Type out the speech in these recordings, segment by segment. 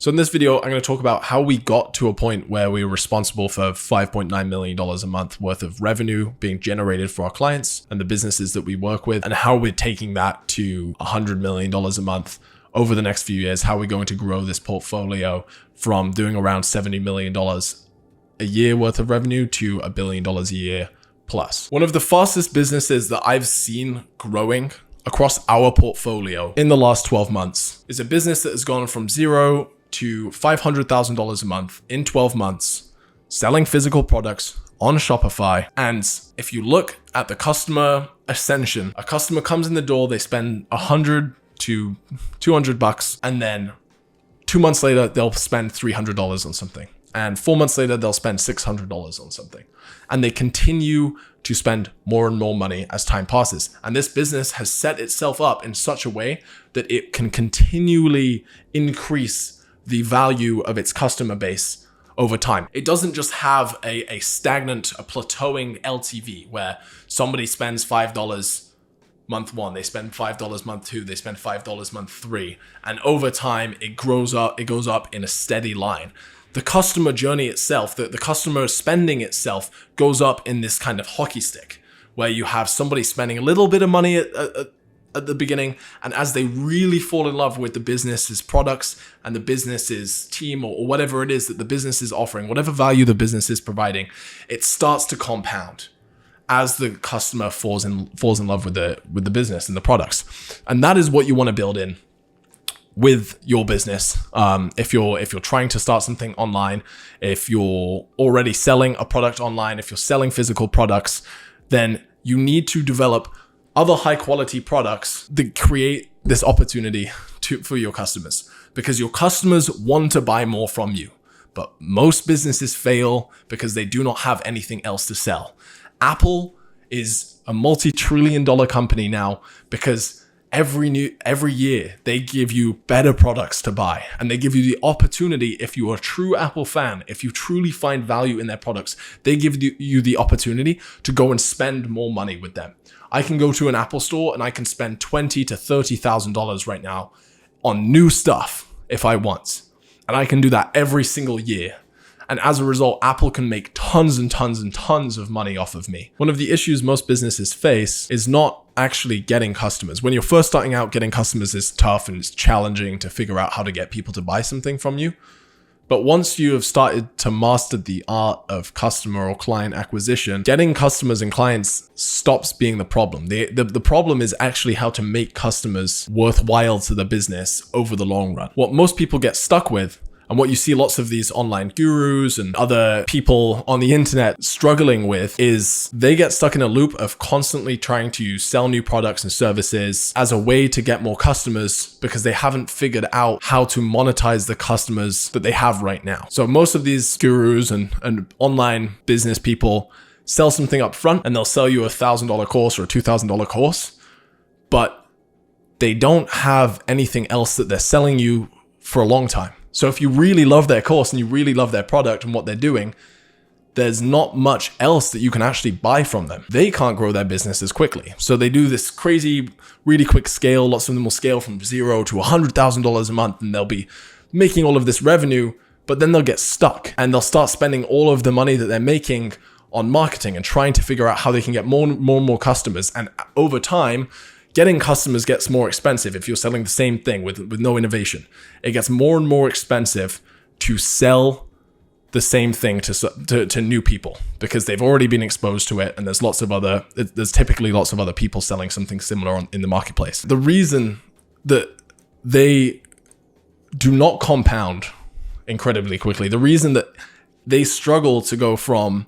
So in this video, I'm going to talk about how we got to a point where we were responsible for $5.9 million a month worth of revenue being generated for our clients and the businesses that we work with, and how we're taking that to $100 million a month over the next few years, how we're going to grow this portfolio from doing around $70 million a year worth of revenue to $1 billion a year plus. One of the fastest businesses that I've seen growing across our portfolio in the last 12 months is a business that has gone from zero to $500,000 a month in 12 months, selling physical products on Shopify. And if you look at the customer ascension, a customer comes in the door, they spend $100 to $200, and then 2 months later, they'll spend $300 on something. And 4 months later, they'll spend $600 on something. And they continue to spend more and more money as time passes. And this business has set itself up in such a way that it can continually increase the value of its customer base over time. It doesn't just have a stagnant, a plateauing LTV where somebody spends $5 month one, they spend $5 month two, they spend $5 month three. And over time, it goes up in a steady line. The customer journey itself, the customer spending itself goes up in this kind of hockey stick where you have somebody spending a little bit of money at the beginning, and as they really fall in love with the business's products and the business's team or whatever it is that the business is offering, whatever value the business is providing, it starts to compound as the customer falls in love with the business and the products. And that is what you want to build in with your business. If you're trying to start something online, if you're already selling a product online, if you're selling physical products, then you need to develop other high quality products that create this opportunity for your customers, because your customers want to buy more from you. But most businesses fail because they do not have anything else to sell. Apple is a multi-trillion-dollar company now because every year they give you better products to buy, and they give you the opportunity, if you are a true Apple fan, if you truly find value in their products, they give you the opportunity to go and spend more money with them. I can go to an Apple store and I can spend $20,000 to $30,000 right now on new stuff if I want. And I can do that every single year. And as a result, Apple can make tons and tons and tons of money off of me. One of the issues most businesses face is not actually getting customers. When you're first starting out, getting customers is tough and it's challenging to figure out how to get people to buy something from you. But once you have started to master the art of customer or client acquisition, getting customers and clients stops being the problem. The problem is actually how to make customers worthwhile to the business over the long run. What most people get stuck with, and what you see lots of these online gurus and other people on the internet struggling with, is they get stuck in a loop of constantly trying to sell new products and services as a way to get more customers because they haven't figured out how to monetize the customers that they have right now. So most of these gurus and online business people sell something up front and they'll sell you $1,000 course or a $2,000 course, but they don't have anything else that they're selling you for a long time. So if you really love their course and you really love their product and what they're doing, there's not much else that you can actually buy from them. They can't grow their business as quickly. So they do this crazy, really quick scale. Lots of them will scale from $0 to $100,000 a month, and they'll be making all of this revenue, but then they'll get stuck and they'll start spending all of the money that they're making on marketing and trying to figure out how they can get more and more customers. And over time, getting customers gets more expensive. If you're selling the same thing with no innovation, it gets more and more expensive to sell the same thing to new people because they've already been exposed to it, and there's typically lots of other people selling something similar in the marketplace. The reason that they do not compound incredibly quickly, the reason that they struggle to go from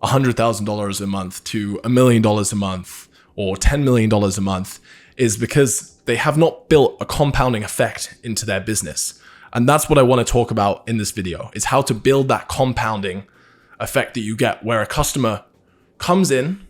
$100,000 a month to $1 million a month or $10 million a month is because they have not built a compounding effect into their business. And that's what I want to talk about in this video, is how to build that compounding effect that you get where a customer comes in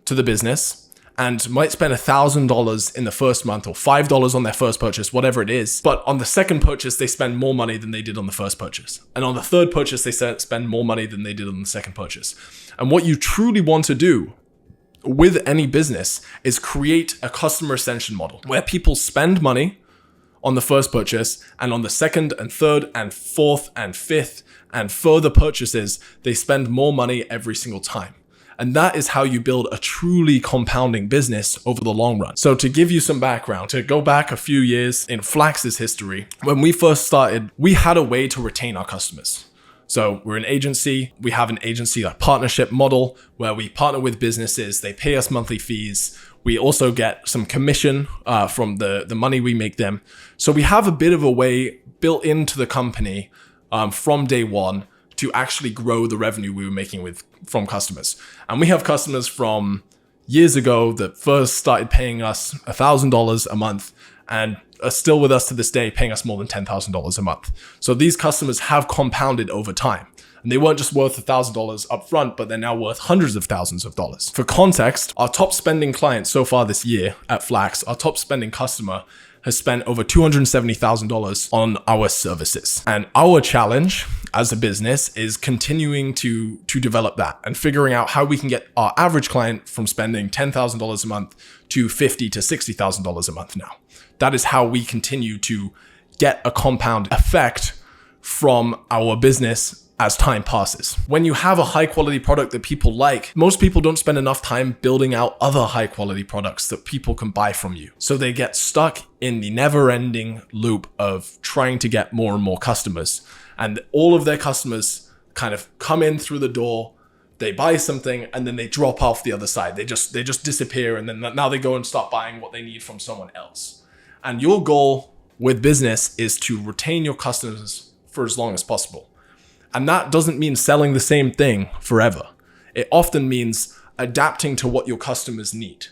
to the business and might spend $1,000 in the first month or $5 on their first purchase, whatever it is. But on the second purchase, they spend more money than they did on the first purchase. And on the third purchase, they spend more money than they did on the second purchase. And what you truly want to do with any business is create a customer ascension model where people spend money on the first purchase, and on the second and third and fourth and fifth and further purchases, they spend more money every single time. And that is how you build a truly compounding business over the long run. So to give you some background, to go back a few years in Flax's history, when we first started, we had a way to retain our customers. So we're an agency. We have an agency like partnership model where we partner with businesses. They pay us monthly fees. We also get some commission from the money we make them. So we have a bit of a way built into the company from day one to actually grow the revenue we were making from customers. And we have customers from years ago that first started paying us $1,000 a month and are still with us to this day, paying us more than $10,000 a month. So these customers have compounded over time. And they weren't just worth $1,000 up front, but they're now worth hundreds of thousands of dollars. For context, our top spending client so far this year at Flax, our top spending customer, has spent over $270,000 on our services. And our challenge as a business is continuing to develop that and figuring out how we can get our average client from spending $10,000 a month to $50,000 to $60,000 a month now. That is how we continue to get a compound effect from our business as time passes. When you have a high quality product that people like, most people don't spend enough time building out other high quality products that people can buy from you. So they get stuck in the never ending loop of trying to get more and more customers. And all of their customers kind of come in through the door, they buy something, and then they drop off the other side. They just disappear, and then now they go and start buying what they need from someone else. And your goal with business is to retain your customers for as long as possible. And that doesn't mean selling the same thing forever. It often means adapting to what your customers need.